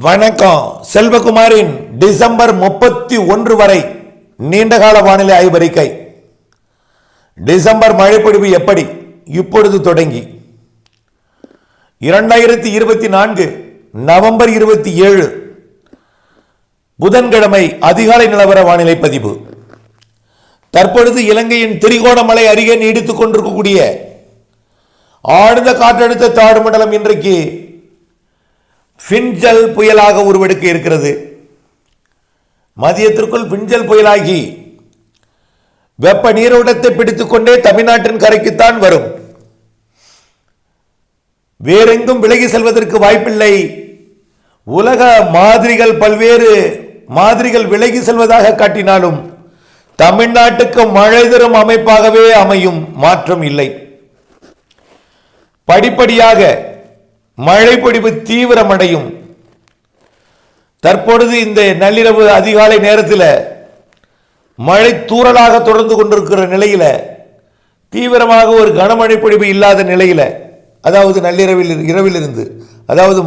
வணக்கம். செல்வகுமாரின் டிசம்பர் 31 வரை நீண்டகால வானிலை ஆய்வறிக்கை. டிசம்பர் மழைப்பொழிவு எப்படி? இப்பொழுது தொடங்கி 2024 நவம்பர் 27 புதன்கிழமை அதிகாலை நிலவர வானிலை பதிவு. தற்பொழுது இலங்கையின் திரிகோணமலை அருகே நீடித்துக் கொண்டிருக்கக்கூடிய ஆழ்ந்த காற்றழுத்த தாழ்வு மண்டலம் இன்றைக்கு ஃபின்ஜல் புயலாக உருவெடுக்க இருக்கிறது. மதியத்திற்குள் ஃபின்ஜல் புயலாகி வெப்ப நீரோட்டத்தை பிடித்துக் கொண்டே தமிழ்நாட்டின் கரைக்குத்தான் வரும். வேறெங்கும் விலகி செல்வதற்கு வாய்ப்பில்லை. உலக மாதிரிகள் பல்வேறு மாதிரிகள் விலகி செல்வதாக காட்டினாலும் தமிழ்நாட்டுக்கு மழை தரும் அமைப்பாகவே அமையும், மாற்றம் இல்லை. படிப்படியாக மழை பொழிவு தீவிரமடையும். தற்பொழுது இந்த நள்ளிரவு அதிகாலை நேரத்தில் மழை தூறலாக தொடர்ந்து கொண்டிருக்கிற நிலையில் தீவிரமாக ஒரு கனமழை பொழிவு இல்லாத நிலையில், அதாவது இரவிலிருந்து அதாவது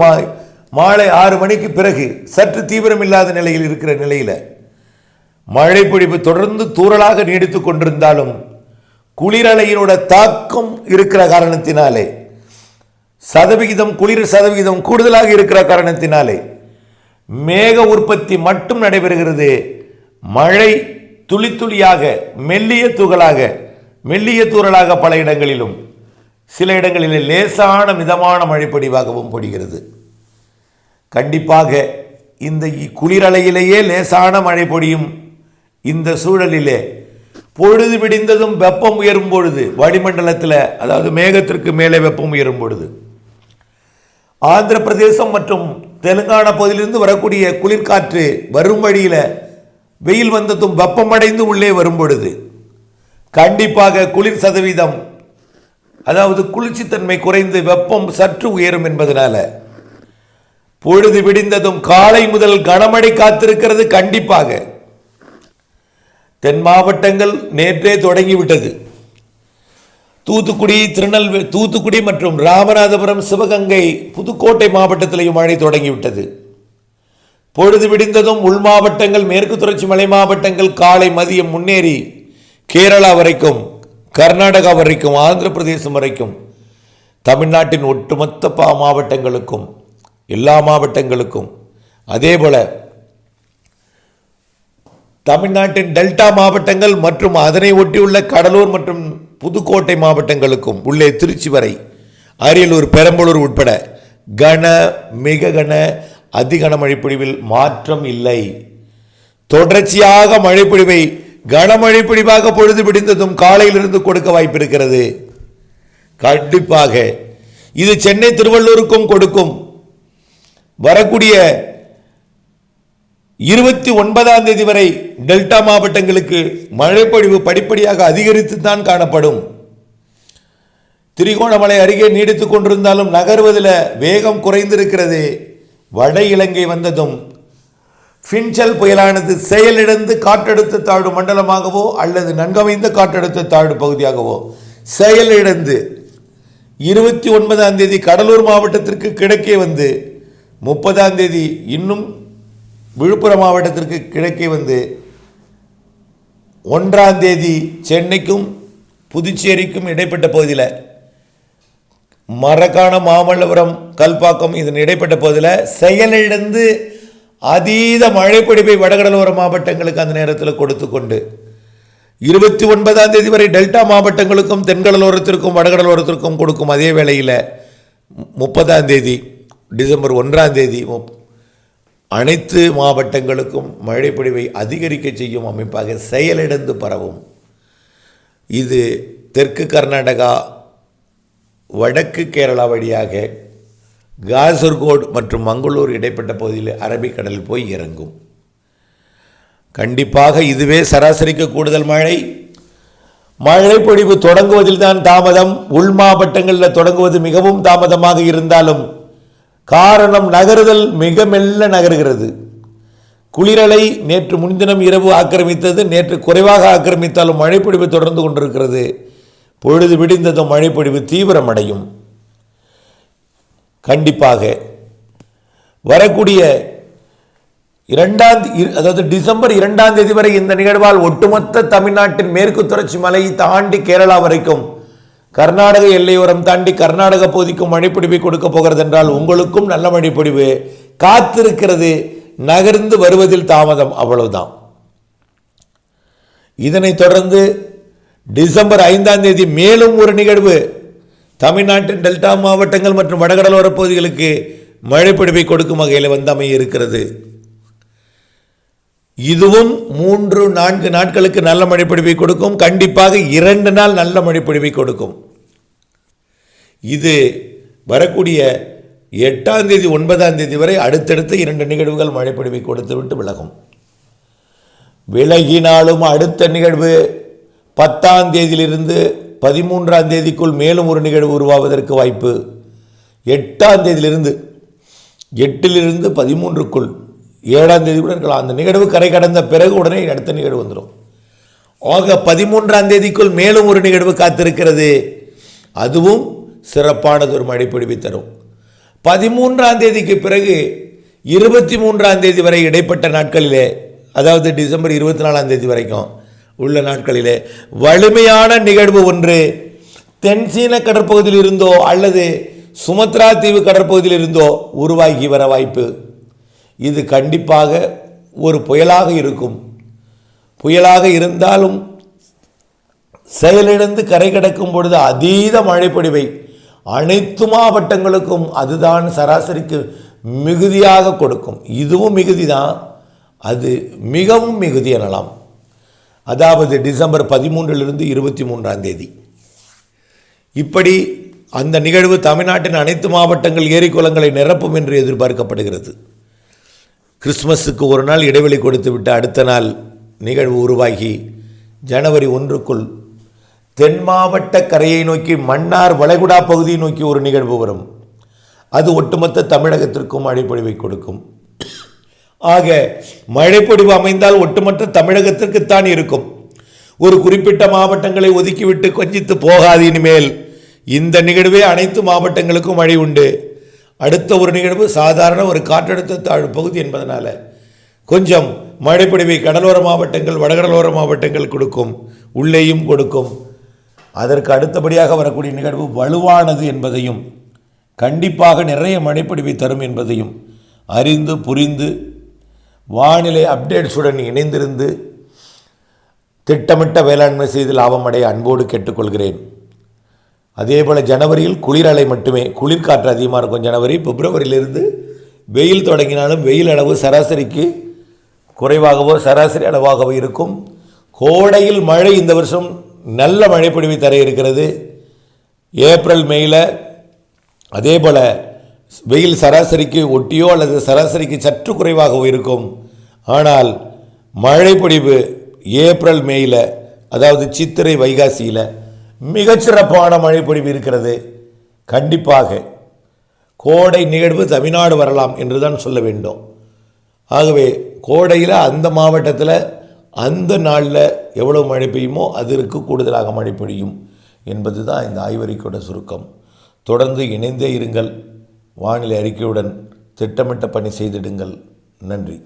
மாலை 6 மணிக்கு பிறகு சற்று தீவிரம் இல்லாத நிலையில் இருக்கிற நிலையில் மழை பொழிவு தொடர்ந்து தூறலாக நீடித்துக் கொண்டிருந்தாலும் குளிரலையினோட தாக்கம் இருக்கிற காரணத்தினாலே குளிர் சதவிகிதம் கூடுதலாக இருக்கிற காரணத்தினாலே மேக உற்பத்தி மட்டும் நடைபெறுகிறது. மழை துளி துளியாக மெல்லிய தூறலாக பல இடங்களிலும் சில இடங்களில் லேசான மிதமான மழை பொழிவாகவும் பொழிகிறது. கண்டிப்பாக இந்த குளிரலையிலேயே லேசான மழை பொழியும் இந்த சூழலிலே பொழுது விடிந்ததும் வெப்பம் உயரும் பொழுது வளிமண்டலத்தில், அதாவது மேகத்திற்கு மேலே வெப்பம் உயரும் பொழுது ஆந்திர பிரதேசம் மற்றும் தெலுங்கானா பகுதியிலிருந்து வரக்கூடிய குளிர்காற்று வரும் வழியில் வெயில் வந்ததும் வெப்பமடைந்து உள்ளே வரும் பொழுது கண்டிப்பாக குளிர் சதவீதம், அதாவது குளிர்ச்சித்தன்மை குறைந்து வெப்பம் சற்று உயரும் என்பதனால பொழுது விடிந்ததும் காலை முதல் கனமழை காத்திருக்கிறது. கண்டிப்பாக தென் மாவட்டங்கள் நேற்றே தொடங்கிவிட்டது. தூத்துக்குடி மற்றும் ராமநாதபுரம், சிவகங்கை, புதுக்கோட்டை மாவட்டத்திலேயும் மழை தொடங்கிவிட்டது. பொழுது விடிந்ததும் உள் மாவட்டங்கள், மேற்கு தொடர்ச்சி மலை மாவட்டங்கள் காலை மதியம் முன்னேறி கேரளா வரைக்கும், கர்நாடகா வரைக்கும், ஆந்திர பிரதேசம் வரைக்கும், தமிழ்நாட்டின் ஒட்டுமொத்த மாவட்டங்களுக்கும், எல்லா மாவட்டங்களுக்கும், அதேபோல தமிழ்நாட்டின் டெல்டா மாவட்டங்கள் மற்றும் அதனை ஒட்டியுள்ள கடலூர் மற்றும் புதுக்கோட்டை மாவட்டங்களுக்கும், உள்ளே திருச்சி வரை, அரியலூர், பெரம்பலூர் உட்பட மிக அதிகன மழைப்பொழிவில் மாற்றம் இல்லை. தொடர்ச்சியாக மழைப்பொழிவை கனமழைப்பொழிவாக பொழுது விடிந்ததும் காலையிலிருந்து கொடுக்க வாய்ப்பு இருக்கிறது. கண்டிப்பாக இது சென்னை திருவள்ளூருக்கும் கொடுக்கும். வரக்கூடிய 29ஆம் தேதி வரை டெல்டா மாவட்டங்களுக்கு மழைப்பொழிவு படிப்படியாக அதிகரித்து தான் காணப்படும். திரிகோணமலை அருகே நீடித்துக் கொண்டிருந்தாலும் நகர்வதில் வேகம் குறைந்திருக்கிறது. வட இலங்கை வந்ததும் ஃபின்ஜல் புயலானது செயலிழந்து காற்றழுத்த தாழ்வு மண்டலமாகவோ அல்லது நன்கமைந்த காற்றழுத்த தாழ்வு பகுதியாகவோ செயலிழந்து 29ஆம் தேதி கடலூர் மாவட்டத்திற்கு கிழக்கே வந்து 30ஆம் தேதி இன்னும் விழுப்புரம் மாவட்டத்திற்கு கிழக்கே வந்து 1ஆம் தேதி சென்னைக்கும் புதுச்சேரிக்கும் இடைப்பட்ட பகுதியில், மரக்காணம், மாமல்லபுரம், கல்பாக்கம் இதன் இடைப்பட்ட பகுதியில் செயலிழந்து அதீத மழைப்பொழிவை வடகடலோர மாவட்டங்களுக்கு அந்த நேரத்தில் கொடுத்து கொண்டு 29ஆம் தேதி வரை டெல்டா மாவட்டங்களுக்கும் தென்கடலோரத்திற்கும் வடகடலோரத்திற்கும் கொடுக்கும். அதே வேளையில் 30ஆம் தேதி டிசம்பர் 1ஆம் தேதி அனைத்து மாவட்டங்களுக்கும் மழைப்பொழிவை அதிகரிக்க செய்யும் அமைப்பாக செயலிழந்து பரவும். இது தெற்கு கர்நாடகா, வடக்கு கேரளா வழியாக காசர்கோட் மற்றும் மங்களூர் இடைப்பட்ட பகுதியில் அரபிக்கடலில் போய் இறங்கும். கண்டிப்பாக இதுவே சராசரிக்கு கூடுதல் மழைப்பொழிவு தொடங்குவதில் தான் தாமதம். உள் மாவட்டங்களில் தொடங்குவது மிகவும் தாமதமாக இருந்தாலும் காரணம் நகருதல் மிக மெல்ல நகர்கிறது. குளிரலை நேற்று முன்தினம் இரவு ஆக்கிரமித்தது. நேற்று குறைவாக ஆக்கிரமித்தாலும் மழைப்பொழிவு தொடர்ந்து கொண்டிருக்கிறது. பொழுது விடிந்ததும் மழைப்பொழிவு தீவிரமடையும். கண்டிப்பாக வரக்கூடிய அதாவது டிசம்பர் 2ஆம் தேதி வரை இந்த நிகழ்வால் ஒட்டுமொத்த தமிழ்நாட்டின் மேற்கு தொடர்ச்சி மலையை தாண்டி கேரளா வரைக்கும் கர்நாடக எல்லையோரம் தாண்டி கர்நாடக பகுதிக்கும் மழைப்பொழிவை கொடுக்க போகிறது என்றால் உங்களுக்கும் நல்ல மழைப்பொழிவு காத்திருக்கிறது. நகர்ந்து வருவதில் தாமதம், அவ்வளவுதான். இதனைத் தொடர்ந்து டிசம்பர் 5ஆம் தேதி மேலும் ஒரு நிகழ்வு தமிழ்நாட்டின் டெல்டா மாவட்டங்கள் மற்றும் வடகடலோர பகுதிகளுக்கு மழைப்பொழிவை கொடுக்கும் வகையில் அமைய இருக்கிறது. இதுவும் 3-4 நாட்களுக்கு நல்ல மழைப்பொழிவை கொடுக்கும். கண்டிப்பாக 2 நாள் நல்ல மழைப்பொழிவை கொடுக்கும். இது வரக்கூடிய 8ஆம் தேதி 9ஆம் தேதி வரை அடுத்தடுத்த 2 நிகழ்வுகள் மழைப்பொழிவை கொடுத்துவிட்டு விலகும். விலகினாலும் அடுத்த நிகழ்வு 10ஆம் தேதியிலிருந்து 13ஆம் தேதிக்குள் மேலும் ஒரு நிகழ்வு உருவாவதற்கு வாய்ப்பு. 8ஆம் தேதியிலிருந்து 8லிருந்து 13க்குள் 7ஆம் தேதி கூட இருக்கலாம். அந்த நிகழ்வு கரை கடந்த பிறகு உடனே அடுத்த நிகழ்வு வந்துடும். ஆக 13ஆம் தேதிக்குள் மேலும் ஒரு நிகழ்வு காத்திருக்கிறது. அதுவும் சிறப்பானது ஒரு மழைப்பொழிவை தரும். 13ஆம் தேதிக்கு பிறகு 23ஆம் தேதி வரை இடைப்பட்ட நாட்களிலே, அதாவது டிசம்பர் 24ஆம் தேதி வரைக்கும் உள்ள நாட்களிலே வலிமையான நிகழ்வு ஒன்று தென்சீன கடற்பகுதியில் இருந்தோ அல்லது சுமத்ரா தீவு கடற்பகுதியில் இருந்தோ உருவாகி வர வாய்ப்பு. இது கண்டிப்பாக ஒரு புயலாக இருக்கும். புயலாக இருந்தாலும் செயலிழந்து கரை கடக்கும் பொழுது அதீத மழைப்பொழிவை அனைத்து மாவட்டங்களுக்கும் அதுதான் சராசரிக்கு மிகுதியாக கொடுக்கும். இதுவும் மிகுதி தான், அது மிகவும் மிகுதி எனலாம். அதாவது டிசம்பர் 13லிருந்து 23ஆம் தேதி இப்படி அந்த நிகழ்வு தமிழ்நாட்டின் அனைத்து மாவட்டங்கள் ஏரி குளங்களை நிரப்பும் என்று எதிர்பார்க்கப்படுகிறது. கிறிஸ்துமஸுக்கு ஒரு நாள் இடைவெளி கொடுத்து விட்டு அடுத்த நாள் நிகழ்வு உருவாகி ஜனவரி 1க்குள் தென் மாவட்ட கரையை நோக்கி மன்னார் வளைகுடா பகுதியை நோக்கி ஒரு நிகழ்வு வரும். அது ஒட்டுமொத்த தமிழகத்திற்கும் மழைப்பொழிவை கொடுக்கும். ஆக மழைப்பொழிவு அமைந்தால் ஒட்டுமொத்த தமிழகத்திற்குத்தான் இருக்கும். ஒரு குறிப்பிட்ட மாவட்டங்களை ஒதுக்கிவிட்டு கொஞ்சித்து போகாது. இனிமேல் இந்த நிகழ்வே அனைத்து மாவட்டங்களுக்கும் மழை உண்டு. அடுத்த ஒரு நிகழ்வு சாதாரண ஒரு காற்றழுத்த தாழ்வு பகுதி என்பதனால கொஞ்சம் மழைப்பொழிவை கடலோர மாவட்டங்கள் வடகடலோர மாவட்டங்கள் கொடுக்கும், உள்ளேயும் கொடுக்கும். அதற்கு அடுத்தபடியாக வரக்கூடிய நிகழ்வு வலுவானது என்பதையும் கண்டிப்பாக நிறைய மழைப்பொழிவை தரும் என்பதையும் அறிந்து புரிந்து வானிலை அப்டேட்ஸுடன் இணைந்திருந்து திட்டமிட்ட வேளாண்மை செய்து லாபம் அடைய அன்போடு கேட்டுக்கொள்கிறேன். அதேபோல் ஜனவரியில் குளிரலை மட்டுமே, குளிர்காற்று அதிகமாக இருக்கும். ஜனவரி பிப்ரவரியிலிருந்து வெயில் தொடங்கினாலும் வெயில் அளவு சராசரிக்கு குறைவாகவோ சராசரி அளவாகவோ இருக்கும். கோடையில் மழை இந்த வருஷம் நல்ல மழைப்பொழிவை தர இருக்கிறது. ஏப்ரல் மேயில் அதேபோல் வெயில் சராசரிக்கு ஒட்டியோ அல்லது சராசரிக்கு சற்று குறைவாகவோ இருக்கும். ஆனால் மழைப்பொழிவு ஏப்ரல் மேயில், அதாவது சித்திரை வைகாசியில் மிகச்சிறப்பான மழைப்பொழிவு இருக்கிறது. கண்டிப்பாக கோடை நிகழ்வு தமிழ்நாடு வரலாம் என்று தான் சொல்ல வேண்டும். ஆகவே கோடையில் அந்த மாவட்டத்தில் அந்த நாளில் எவ்வளவு மழை பெய்யுமோ அதற்கு கூடுதலாக மழை பொழியும் என்பது தான் இந்த ஆய்வறிக்கையோட சுருக்கம். தொடர்ந்து இணைந்தே இருங்கள். வானிலை அறிக்கையுடன் திட்டமிட்ட பணி செய்திடுங்கள். நன்றி.